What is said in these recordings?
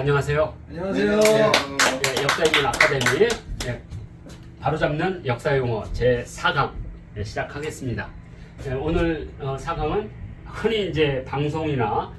안녕하세요. 안녕하세요. 네, 역사인문 아카데미 바로잡는 역사용어 제4강 시작하겠습니다. 오늘 4강은 흔히 이제 방송이나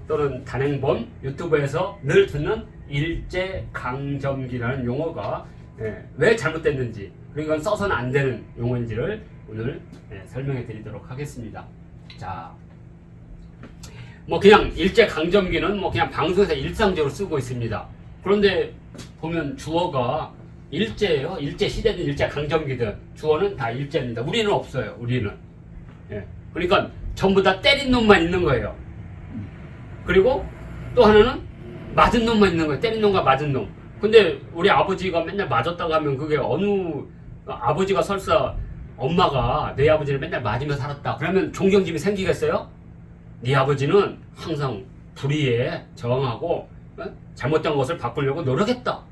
또는 단행본 유튜브에서 늘 듣는 일제강점기라는 용어가 왜 잘못됐는지, 그리고 이건 써서는 안 되는 용어인지를 오늘 설명해 드리도록 하겠습니다. 자, 뭐 그냥 일제강점기는 뭐 그냥 방송에서 일상적으로 쓰고 있습니다. 그런데 보면 주어가 일제예요. 일제시대든 일제강점기든 주어는 다 일제입니다. 우리는 없어요. 우리는. 그러니까 전부 다 때린 놈만 있는 거예요. 그리고 또 하나는 맞은 놈만 있는 거예요. 때린 놈과 맞은 놈. 근데 우리 아버지가 맨날 맞았다고 하면 그게 어느 아버지가 설사 엄마가 내 아버지를 맨날 맞으며 살았다 그러면 존경심이 생기겠어요? 네 아버지는 항상 불의에 저항하고 잘못된 것을 바꾸려고 노력했다,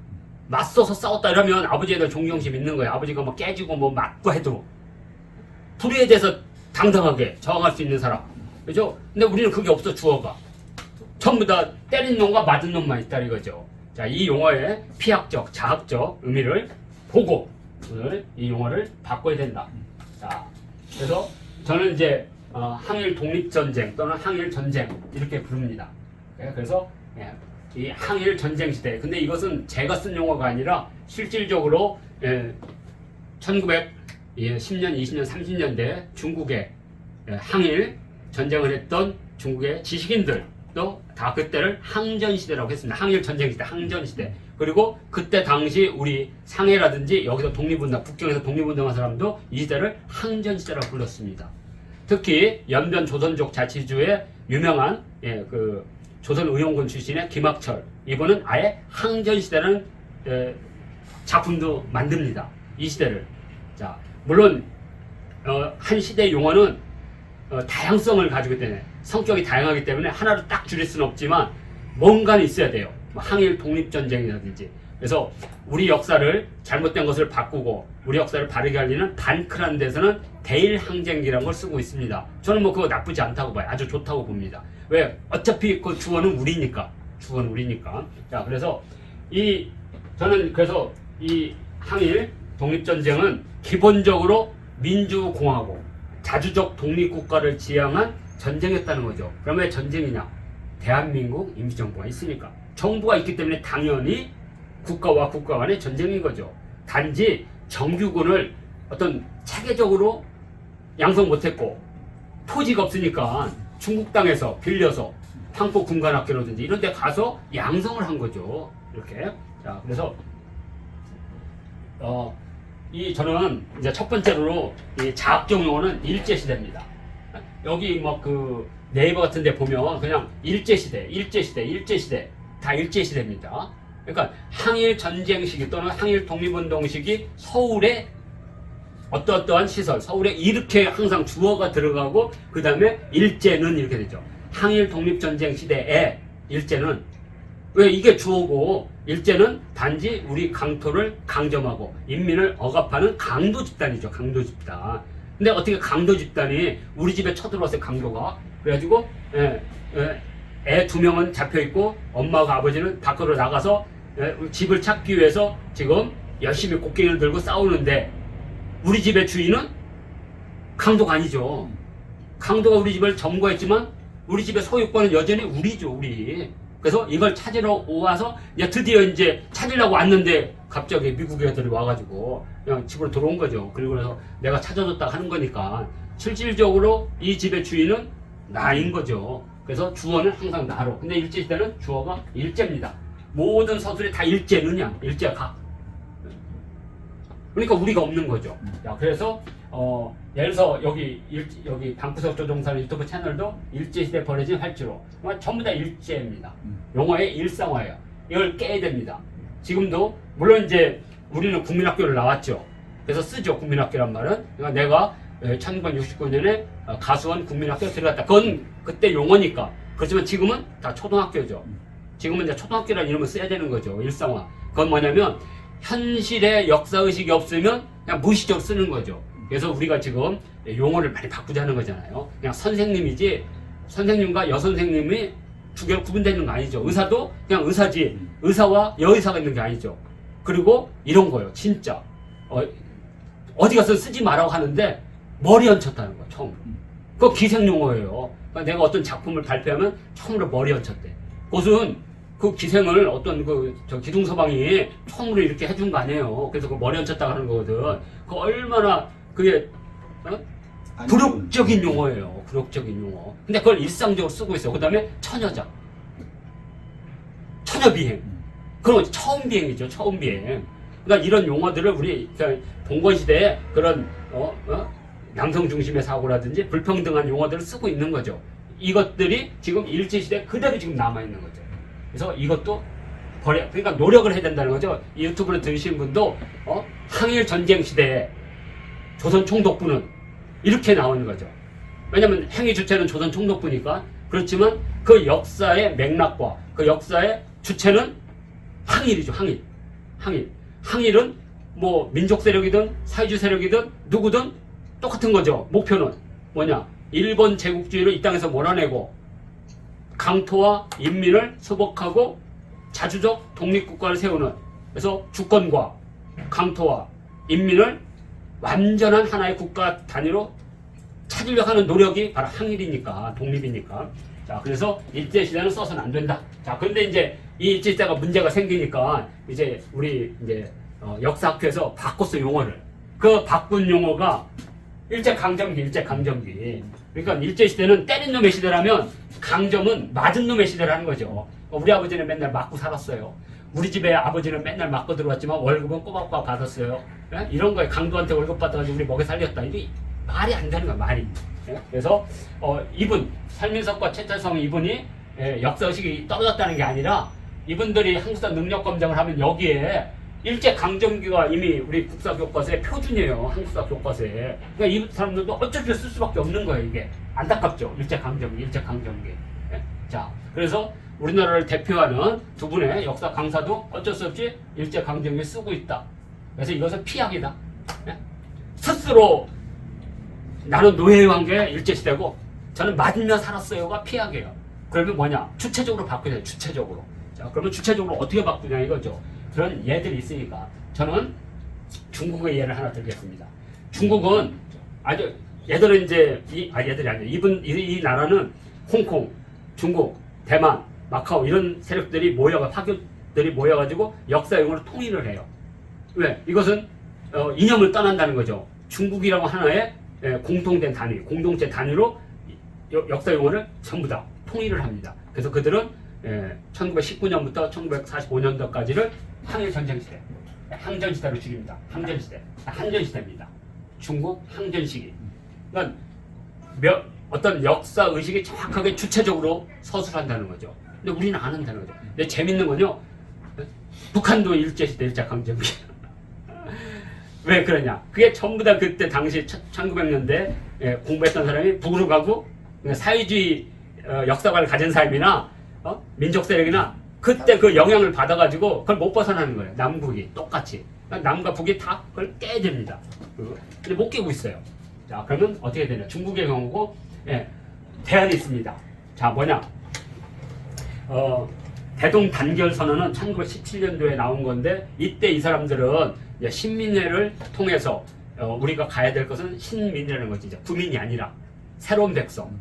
맞서서 싸웠다 이러면 아버지에 대한 존경심이 있는 거예요. 아버지가 뭐 깨지고 뭐 맞고 해도 불의에 대해서 당당하게 저항할 수 있는 사람, 그죠? 근데 우리는 그게 없어. 주어가 전부 다 때린 놈과 맞은 놈만 있다 이거죠. 자, 이 용어의 피학적, 자학적 의미를 보고 오늘 이 용어를 바꿔야 된다. 자, 그래서 저는 이제 항일 독립전쟁 또는 항일 전쟁 이렇게 부릅니다. 그래서 이 항일 전쟁 시대, 근데 이것은 제가 쓴 용어가 아니라 실질적으로 1910년, 20년, 30년대 중국에 항일 전쟁을 했던 중국의 지식인들도 다 그때를 항전시대라고 했습니다. 항일 전쟁 시대, 항전시대. 그리고 그때 당시 우리 상해라든지 여기서 독립운동, 북경에서 독립운동한 사람도 이 시대를 항전시대라고 불렀습니다. 특히 연변 조선족 자치주의 유명한 그 조선의용군 출신의 김학철, 이분은 아예 항전시대라는 작품도 만듭니다. 이 시대를. 자, 물론 한 시대의 용어는 다양성을 가지고 있기 때문에, 성격이 다양하기 때문에 하나로 딱 줄일 수는 없지만 뭔가는 있어야 돼요. 뭐 항일 독립전쟁이라든지. 그래서 우리 역사를 잘못된 것을 바꾸고 우리 역사를 바르게 알리는 단크라는 데서는 대일항쟁기라는 걸 쓰고 있습니다. 저는 뭐 그거 나쁘지 않다고 봐요. 아주 좋다고 봅니다. 왜? 어차피 그 주어는 우리니까. 주어는 우리니까. 자, 그래서 저는 그래서 이 항일 독립전쟁은 기본적으로 민주공화국, 자주적 독립국가를 지향한 전쟁이었다는 거죠. 그럼 왜 전쟁이냐? 대한민국 임시정부가 있으니까. 정부가 있기 때문에 당연히 국가와 국가 간의 전쟁인 거죠. 단지 정규군을 어떤 체계적으로 양성 못했고 토지가 없으니까 중국 땅에서 빌려서 황포 군관학교라든지 이런 데 가서 양성을 한 거죠. 이렇게. 자, 그래서 저는 이제 첫 번째로 이 자학적 용어는 일제시대입니다. 여기 뭐 그 네이버 같은 데 보면 그냥 일제시대 다 일제시대입니다. 그러니까 항일 전쟁 시기 또는 항일 독립운동 시기 서울에 어떠한 시설, 서울에 이렇게 항상 주어가 들어가고 그 다음에 일제는 이렇게 되죠. 항일 독립전쟁 시대에 일제는 왜 이게 주어고, 일제는 단지 우리 강토를 강점하고 인민을 억압하는 강도 집단이죠. 강도 집단. 근데 어떻게 강도 집단이 우리 집에 쳐들어왔어요, 강도가. 그래가지고 애 2명은 잡혀있고 엄마가 아버지는 밖으로 나가서 집을 찾기 위해서 지금 열심히 곡괭이를 들고 싸우는데 우리 집의 주인은 강도가 아니죠. 강도가 우리 집을 점거했지만 우리 집의 소유권은 여전히 우리죠, 우리. 그래서 이걸 찾으러 와서 이제 드디어 이제 찾으려고 왔는데 갑자기 미국 애들이 와가지고 그냥 집으로 들어온 거죠. 그리고 그래서 내가 찾아줬다 하는 거니까 실질적으로 이 집의 주인은 나인 거죠. 그래서 주어는 항상 나로. 근데 일제시대는 주어가 일제입니다. 모든 서술이 다 일제느냐? 일제가. 그러니까 우리가 없는 거죠. 자, 그래서 예를 들어서 여기 방구석 조종사는 유튜브 채널도 일제시대 벌어진 활주로. 전부 다 일제입니다. 용어의 일상화예요. 이걸 깨야 됩니다. 지금도 물론 이제 우리는 국민학교를 나왔죠. 그래서 쓰죠, 국민학교란 말은. 그러니까 내가 1969년에 가수원 국민학교에 들어갔다. 그건 그때 용어니까. 그렇지만 지금은 다 초등학교죠. 지금은 이제 초등학교라는 이름을 써야 되는 거죠. 일상화. 그건 뭐냐면 현실의 역사의식이 없으면 그냥 무의식적으로 쓰는 거죠. 그래서 우리가 지금 용어를 많이 바꾸자는 거잖아요. 그냥 선생님이지 선생님과 여선생님이 두 개로 구분되는 거 아니죠. 의사도 그냥 의사지 의사와 여의사가 있는 게 아니죠. 그리고 이런 거예요. 진짜 어디 가서 쓰지 말라고 하는데 머리 얹혔다는 거예요. 처음으로. 그거 기생용어예요. 그러니까 내가 어떤 작품을 발표하면 처음으로 머리 얹혔대. 그것은 그 기생을 어떤 저 기둥서방이 처음으로 이렇게 해준 거 아니에요. 그래서 그 머리 얹혔다고 하는 거거든. 그 얼마나 그게 굴욕적인 용어예요. 굴욕적인 용어. 근데 그걸 일상적으로 쓰고 있어요. 그 다음에 처녀자. 처녀비행. 그건 처음 비행이죠. 처음 비행. 그러니까 이런 용어들을 우리 봉건시대에 그런 남성 중심의 사고라든지 불평등한 용어들을 쓰고 있는 거죠. 이것들이 지금 일제시대에 그대로 지금 남아있는 거죠. 그래서 이것도 그러니까 노력을 해야 된다는 거죠. 이 유튜브를 들으신 분도 항일 전쟁 시대에 조선 총독부는 이렇게 나오는 거죠. 왜냐면 행위 주체는 조선 총독부니까. 그렇지만 그 역사의 맥락과 그 역사의 주체는 항일이죠. 항일은 뭐 민족 세력이든 사회주의 세력이든 누구든 똑같은 거죠. 목표는 뭐냐? 일본 제국주의를 이 땅에서 몰아내고 강토와 인민을 수복하고 자주적 독립국가를 세우는, 그래서 주권과 강토와 인민을 완전한 하나의 국가 단위로 찾으려고 하는 노력이 바로 항일이니까, 독립이니까. 자, 그래서 일제시대는 써서는 안 된다. 자, 그런데 이제 이 일제시대가 문제가 생기니까 이제 우리 이제 역사학회에서 바꿨어, 용어를. 그 바꾼 용어가 일제강점기. 그러니까 일제시대는 때린 놈의 시대라면 강점은 맞은 놈의 시대라는 거죠. 우리 아버지는 맨날 맞고 살았어요. 우리 집에 아버지는 맨날 맞고 들어왔지만 월급은 꼬박꼬박 받았어요. 예? 이런 거에 강도한테 월급 받아가지고 우리 먹여 살렸다. 이게 말이 안 되는 거야, 말이. 예? 그래서 이분 설민석과 최철성 이분이 역사의식이 떨어졌다는 게 아니라 이분들이 한국사 능력 검증을 하면 여기에 일제 강점기가 이미 우리 국사 교과서의 표준이에요. 한국사 교과서에. 그러니까 이 사람들도 어쩔 수 없이 쓸 수밖에 없는 거예요. 이게 안타깝죠. 일제 강점기. 예? 자, 그래서 우리나라를 대표하는 두 분의 역사 강사도 어쩔 수 없이 일제 강점기 쓰고 있다. 그래서 이것은 피약이다. 예? 스스로 나는 노예의 관계 일제시대고 저는 맞으며 살았어요가 피약이에요. 그러면 뭐냐? 주체적으로 바꾸야 돼요. 주체적으로. 자, 그러면 주체적으로 어떻게 바꾸냐 이거죠. 그런 예들이 있으니까 저는 중국의 예를 하나 들겠습니다. 중국은 아주 얘들은 이제 얘들이 아니에요. 이 나라는 홍콩, 중국, 대만, 마카오 이런 세력들이 화교들이 모여가지고 역사용으로 통일을 해요. 왜? 이것은 이념을 떠난다는 거죠. 중국이라고 하나의 공통된 단위, 공동체 단위로 역사용어를 전부 다 통일을 합니다. 그래서 그들은 1919년부터 1945년도까지를 항일전쟁시대, 항전시대로 죽입니다. 항전시대입니다. 중국 항전시기. 그러니까 어떤 역사의식이 정확하게 주체적으로 서술한다는 거죠. 근데 우리는 안 한다는 거죠. 근데 재밌는 건요, 북한도 일제시대, 일제강점기. 왜 그러냐? 그게 전부 다 그때 당시 1900년대 공부했던 사람이 북으로 가고 사회주의 역사관을 가진 사람이나 민족 세력이나 그때 그 영향을 받아가지고 그걸 못 벗어나는 거예요. 남북이 똑같이. 그러니까 남과 북이 다 그걸 깨야 됩니다. 근데 못 깨고 있어요. 자, 그러면 어떻게 되냐? 중국의 경우고 대안이 있습니다. 자, 뭐냐? 대동 단결 선언은 1917년도에 나온 건데 이때 이 사람들은 이제 신민회를 통해서 우리가 가야 될 것은 신민이라는 거지. 이제 구민이 아니라 새로운 백성.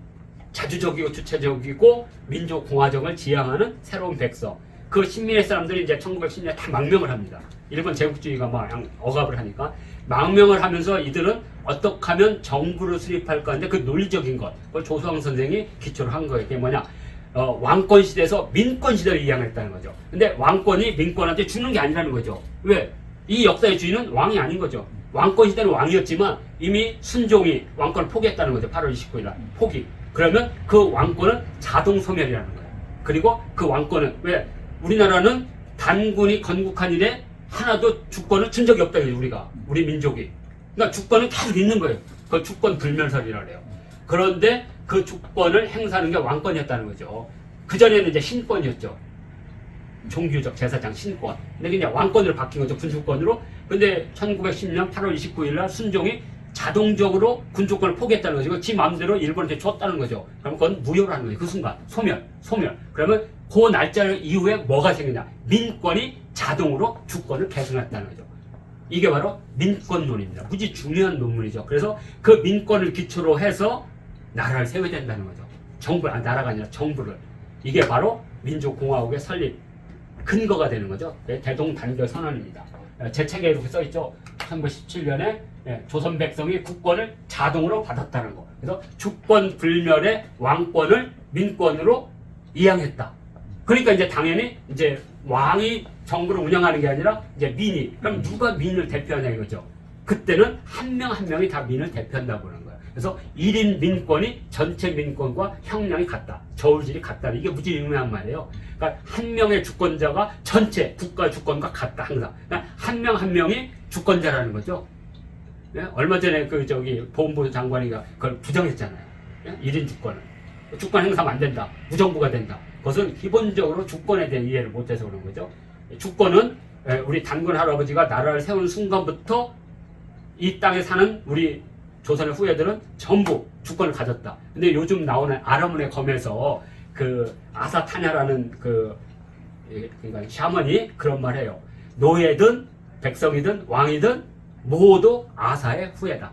자주적이고 주체적이고 민족 공화정을 지향하는 새로운 백성. 그 신민의 사람들이 이제 1910년에 다 망명을 합니다. 일본 제국주의가 막 억압을 하니까 망명을 하면서 이들은 어떻게 하면 정부를 수립할까 하는데 그 논리적인 것, 그걸 조수왕 선생이 기초를 한 거예요. 그게 뭐냐? 왕권 시대에서 민권 시대를 이양했다는 거죠. 근데 왕권이 민권한테 주는 게 아니라는 거죠. 왜? 이 역사의 주인은 왕이 아닌 거죠. 왕권 시대는 왕이었지만 이미 순종이 왕권을 포기했다는 거죠. 8월 29일 날 포기. 그러면 그 왕권은 자동 소멸이라는 거예요. 그리고 그 왕권은 왜? 우리나라는 단군이 건국한 이래 하나도 주권을 준 적이 없다. 우리가 우리 민족이. 그러니까 주권은 계속 있는 거예요. 그걸 주권 불멸설이라고 해요. 그런데 그 주권을 행사하는 게 왕권이었다는 거죠. 그전에는 이제 신권이었죠. 종교적 제사장 신권. 근데 그냥 왕권으로 바뀐 거죠. 군주권으로. 근데 1910년 8월 29일 날 순종이 자동적으로 군주권을 포기했다는 거죠. 지 마음대로 일본한테 줬다는 거죠. 그럼 그건 무효라는 거예요. 그 순간 소멸. 그러면 그 날짜 이후에 뭐가 생기냐? 민권이 자동으로 주권을 계승했다는 거죠. 이게 바로 민권론입니다. 무지 중요한 논문이죠. 그래서 그 민권을 기초로 해서 나라를 세워야 된다는 거죠. 나라가 아니라 정부를. 이게 바로 민족공화국의 설립 근거가 되는 거죠. 대동단결 선언입니다. 제 책에 이렇게 써있죠. 1917년에 조선 백성이 국권을 자동으로 받았다는 거. 그래서 주권 불멸의 왕권을 민권으로 이양했다. 그러니까 이제 당연히 이제 왕이 정부를 운영하는 게 아니라 이제 민이. 그럼 누가 민을 대표하냐 이거죠. 그때는 한 명 한 명이 다 민을 대표한다고 하는 거예요. 그래서 1인 민권이 전체 민권과 형량이 같다. 저울질이 같다. 이게 무지 유명한 말이에요. 그러니까 한 명의 주권자가 전체 국가 주권과 같다. 항상. 그러니까 한 명 한 명이 주권자라는 거죠. 네? 얼마 전에 보훈부 장관이가 그걸 부정했잖아요. 네? 1인 주권을. 주권 행사하면 안 된다. 무정부가 된다. 그것은 기본적으로 주권에 대한 이해를 못해서 그런 거죠. 주권은 우리 단군 할아버지가 나라를 세우는 순간부터 이 땅에 사는 우리 조선의 후예들은 전부 주권을 가졌다. 근데 요즘 나오는 아라문의 검에서 그 아사타냐라는 그러니까 샤먼이 그런 말 해요. 노예든 백성이든 왕이든 모두 아사의 후예다.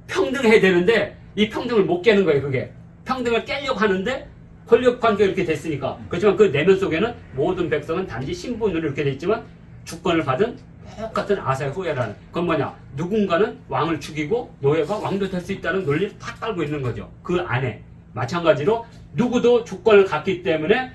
평등해야 되는데 이 평등을 못 깨는 거예요. 그게 평등을 깨려고 하는데 권력 관계가 이렇게 됐으니까. 그렇지만 그 내면 속에는 모든 백성은 단지 신분으로 이렇게 돼 있지만 주권을 받은 똑같은 아사의 후예라는. 그건 뭐냐? 누군가는 왕을 죽이고 노예가 왕도 될 수 있다는 논리를 탁 깔고 있는 거죠. 그 안에. 마찬가지로 누구도 주권을 갖기 때문에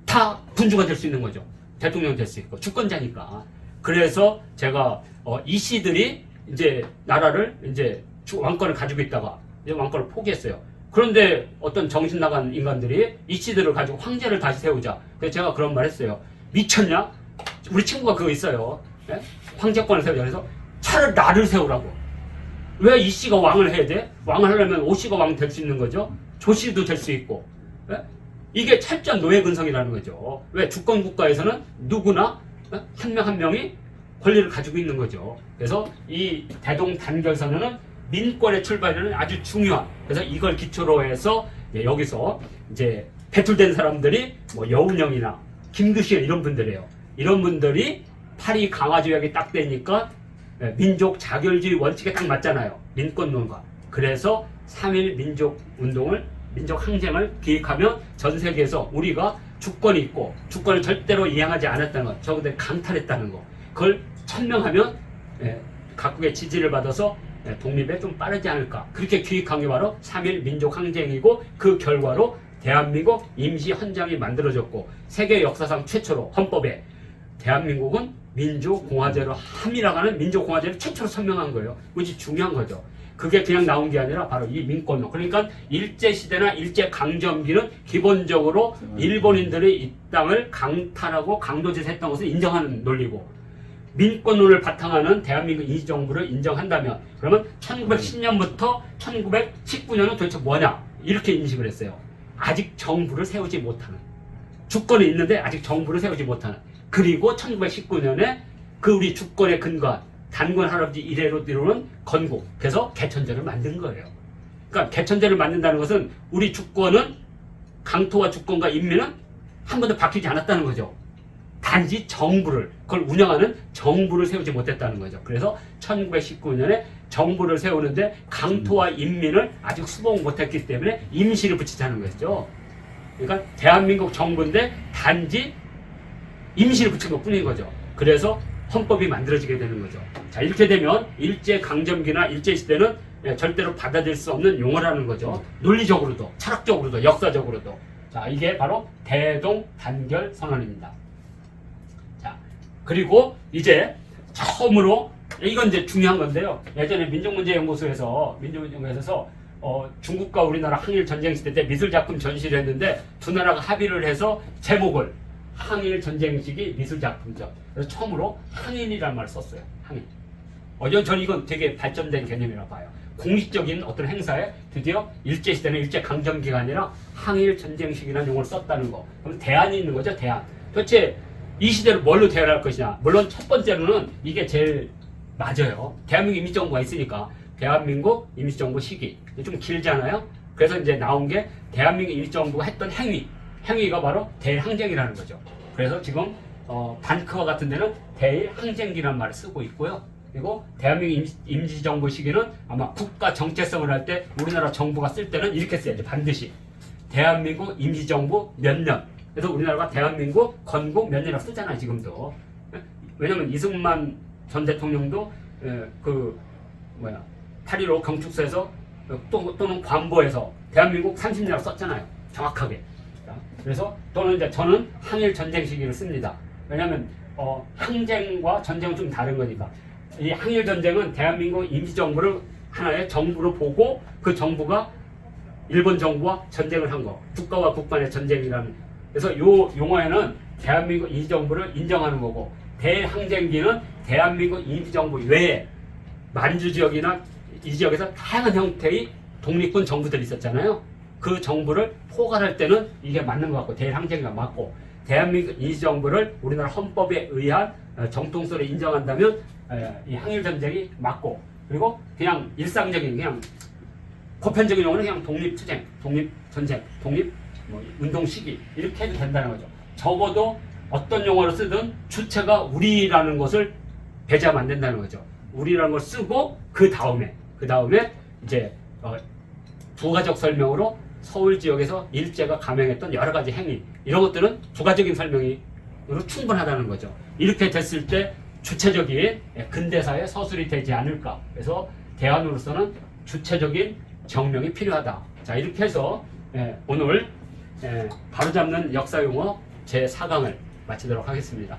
다 군주가 될 수 있는 거죠. 대통령 될 수 있고 주권자니까. 그래서 제가 이 씨들이 이제 나라를 이제 왕권을 가지고 있다가 이제 왕권을 포기했어요. 그런데 어떤 정신 나간 인간들이 이 씨들을 가지고 황제를 다시 세우자. 그래서 제가 그런 말 했어요. 미쳤냐? 우리 친구가 그거 있어요. 네? 황제권을 세우자. 그래서 차라리 나를 세우라고. 왜 이 씨가 왕을 해야 돼? 왕을 하려면 오 씨가 왕 될 수 있는 거죠. 조 씨도 될 수 있고. 네? 이게 철저한 노예 근성이라는 거죠. 왜 주권 국가에서는 누구나 한 명 한 명이 권리를 가지고 있는 거죠. 그래서 이 대동단결선언은 민권의 출발에는 아주 중요한. 그래서 이걸 기초로 해서 여기서 이제 배출된 사람들이 뭐 여운형이나 김두신 이런 분들이에요. 이런 분들이 파리 강화조약이 딱 되니까 민족 자결주의 원칙에 딱 맞잖아요. 민권론과. 그래서 3.1 민족운동을 민족 항쟁을 기획하면 전 세계에서 우리가 주권이 있고 주권을 절대로 이양하지 않았다는 것, 저것들 강탈했다는 것, 그걸 천명하면 각국의 지지를 받아서 독립에 좀 빠르지 않을까. 그렇게 기획한 게 바로 3.1 민족 항쟁이고 그 결과로 대한민국 임시헌장이 만들어졌고 세계 역사상 최초로 헌법에 대한민국은 민족공화제로 함이라고 하는 민족공화제를 최초로 선명한 거예요. 무지 중요한 거죠. 그게 그냥 나온 게 아니라 바로 이 민권론. 그러니까 일제시대나 일제강점기는 기본적으로 일본인들이 이 땅을 강탈하고 강도질했던 것을 인정하는 논리고, 민권론을 바탕하는 대한민국 임시정부를 인정한다면 그러면 1910년부터 1919년은 도대체 뭐냐? 이렇게 인식을 했어요. 아직 정부를 세우지 못하는, 주권이 있는데 아직 정부를 세우지 못하는. 그리고 1919년에 그 우리 주권의 근거한 단군 할아버지 이래로 이루는 건국, 그래서 개천제를 만든 거예요. 그러니까 개천제를 만든다는 것은 우리 주권은, 강토와 주권과 인민은 한 번도 바뀌지 않았다는 거죠. 단지 정부를, 그걸 운영하는 정부를 세우지 못했다는 거죠. 그래서 1919년에 정부를 세우는데 강토와 인민을 아직 수복 못했기 때문에 임시를 붙이자는 거죠. 그러니까 대한민국 정부인데 단지 임시를 붙인 것 뿐인 거죠. 그래서 헌법이 만들어지게 되는 거죠. 자, 이렇게 되면 일제강점기나 일제시대는 절대로 받아들일 수 없는 용어라는 거죠. 논리적으로도, 철학적으로도, 역사적으로도. 자, 이게 바로 대동단결선언입니다. 자, 그리고 이제 처음으로, 이건 이제 중요한 건데요. 예전에 민족문제연구소에서 중국과 우리나라 항일전쟁 시대 때 미술작품 전시를 했는데 두 나라가 합의를 해서 제목을 항일 전쟁 시기 미술작품전. 그래서 처음으로 항일이라는 말을 썼어요. 항일. 저는 이건 되게 발전된 개념이라고 봐요. 공식적인 어떤 행사에 드디어 일제시대는 일제강점기가 아니라 항일 전쟁 시기라는 용어를 썼다는 거. 그럼 대안이 있는 거죠, 대안. 도대체 이 시대를 뭘로 대안할 것이냐. 물론 첫 번째로는 이게 제일 맞아요. 대한민국 임시정부가 있으니까 대한민국 임시정부 시기 좀 길잖아요. 그래서 이제 나온 게 대한민국 임시정부가 했던 행위가 바로 대항쟁이라는 거죠. 그래서 지금 단크와 같은 데는 대항쟁기라는 말을 쓰고 있고요. 그리고 대한민국 임시정부 시기는 아마 국가 정체성을 할 때 우리나라 정부가 쓸 때는 이렇게 써야죠. 반드시 대한민국 임시정부 몇 년. 그래서 우리나라가 대한민국 건국 몇 년이라고 쓰잖아요. 지금도. 왜냐면 이승만 전 대통령도 8.15 경축서에서 또는 관보에서 대한민국 30년이라고 썼잖아요. 정확하게. 그래서 또는 이제 저는 항일 전쟁 시기를 씁니다. 왜냐하면 항쟁과 전쟁은 좀 다른 거니까. 이 항일 전쟁은 대한민국 임시정부를 하나의 정부로 보고 그 정부가 일본 정부와 전쟁을 한 거. 국가와 국간의 전쟁이라는. 그래서 요 용어에는 대한민국 임시정부를 인정하는 거고, 대항쟁기는 대한민국 임시정부 외에 만주 지역이나 이 지역에서 다양한 형태의 독립군 정부들이 있었잖아요. 그 정부를 포괄할 때는 이게 맞는 것 같고, 대항쟁기가 맞고, 대한민국 임시정부를 우리나라 헌법에 의한 정통성을 인정한다면 이 항일전쟁이 맞고, 그리고 그냥 일상적인 그냥 보편적인 용어는 그냥 독립투쟁, 독립전쟁, 운동 시기 이렇게 해도 된다는 거죠. 적어도 어떤 용어를 쓰든 주체가 우리라는 것을 배제하면 안 된다는 거죠. 우리라는 걸 쓰고 그 다음에 이제 부가적 설명으로 서울 지역에서 일제가 감행했던 여러 가지 행위 이런 것들은 부가적인 설명으로 충분하다는 거죠. 이렇게 됐을 때 주체적인 근대사의 서술이 되지 않을까. 그래서 대안으로서는 주체적인 정명이 필요하다. 자, 이렇게 해서 오늘 바로잡는 역사용어 제4강을 마치도록 하겠습니다.